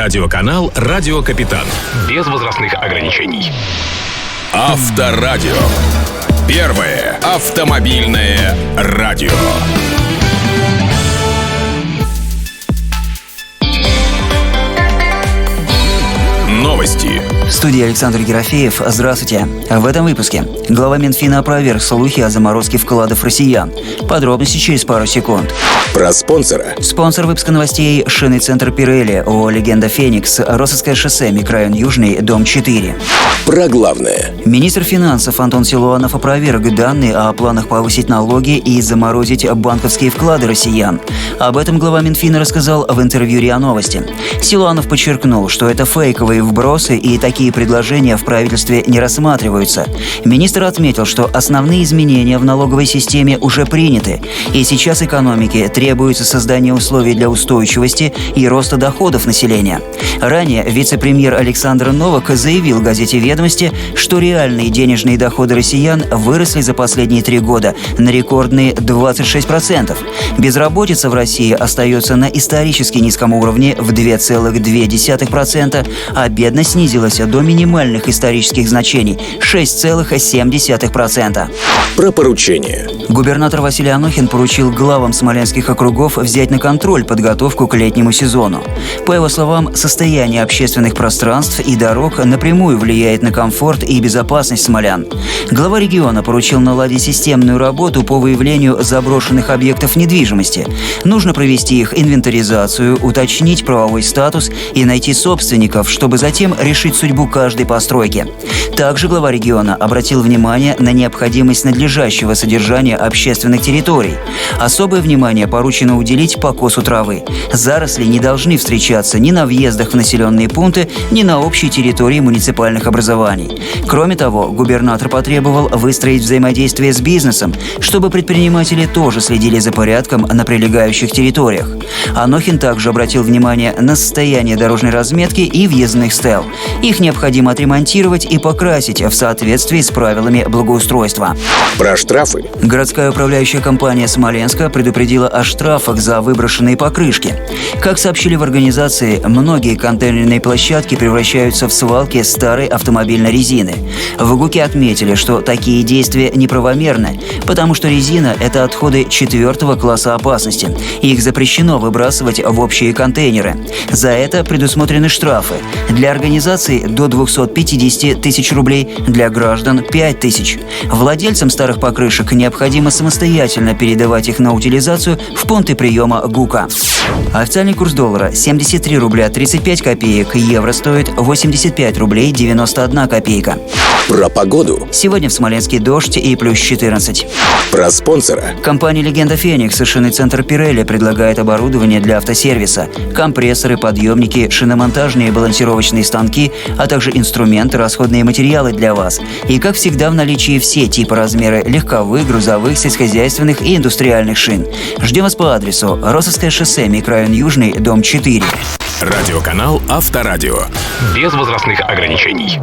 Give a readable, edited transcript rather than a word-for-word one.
Радиоканал «Радио Капитан». Без возрастных ограничений. Авторадио. Первое автомобильное радио. Новости. В студии Александр Ерофеев. Здравствуйте. В этом выпуске глава Минфина опроверг слухи о заморозке вкладов россиян. Подробности через пару секунд. Про спонсора. Спонсор выпуска новостей – шинный центр Пирелли, ООО «Легенда Феникс», Россовское шоссе, микрорайон Южный, дом 4. Про главное. Министр финансов Антон Силуанов опроверг данные о планах повысить налоги и заморозить банковские вклады россиян. Об этом глава Минфина рассказал в интервью РИА Новости. Силуанов подчеркнул, что это фейковые вбросы и такие предложения в правительстве не рассматриваются. Министр отметил, что основные изменения в налоговой системе уже приняты, и сейчас экономике требуется создание условий для устойчивости и роста доходов населения. Ранее вице-премьер Александр Новак заявил газете «Ведомости», что реальные денежные доходы россиян выросли за последние 3 года на рекордные 26%. Безработица в России остается на исторически низком уровне в 2,2%, а бедность снизилась до минимальных исторических значений – 6,7%. Про поручение. Губернатор Василий Анохин поручил главам смоленских округов взять на контроль подготовку к летнему сезону. По его словам, состояние общественных пространств и дорог напрямую влияет на комфорт и безопасность смолян. Глава региона поручил наладить системную работу по выявлению заброшенных объектов недвижимости. Нужно провести их инвентаризацию, уточнить правовой статус и найти собственников, чтобы затем решить судьбу каждой постройки. Также глава региона обратил внимание на необходимость надлежащего содержания общественных территорий. Особое внимание поручено уделить покосу травы. Заросли не должны встречаться ни на въездах в населенные пункты, ни на общей территории муниципальных образований. Кроме того, губернатор потребовал выстроить взаимодействие с бизнесом, чтобы предприниматели тоже следили за порядком на прилегающих территориях. Анохин также обратил внимание на состояние дорожной разметки и въездных стел. Их необходимо отремонтировать и покрасить в соответствии с правилами благоустройства. Про штрафы. Городская управляющая компания Смоленска предупредила о штрафах за выброшенные покрышки. Как сообщили в организации, многие контейнерные площадки превращаются в свалки старой автомобильной резины. В ГУКе отметили, что такие действия неправомерны, потому что резина – это отходы 4-го класса опасности. Их запрещено выбрасывать в общие контейнеры. За это предусмотрены штрафы. Для организаций до 250 тысяч рублей, для граждан – 5 тысяч. Владельцам старых покрышек необходимо самостоятельно передавать их на утилизацию в пункты приема ГУКа. Официальный курс доллара – 73 рубля 35 копеек, евро стоит 85 рублей 91 копейка. Про погоду. Сегодня в Смоленске дождь и плюс 14. Про спонсора. Компания «Легенда Феникс» и шинный центр Пирелли предлагает оборудование для автосервиса, компрессоры, подъемники, шиномонтажные и балансировочные станки, а также инструменты, расходные материалы для вас. И, как всегда, в наличии все типы размеры легковых, грузовых, сельскохозяйственных и индустриальных шин. Ждем вас по адресу Россовское шоссе, микрорайон Южный, дом 4. Радиоканал «Авторадио». Без возрастных ограничений.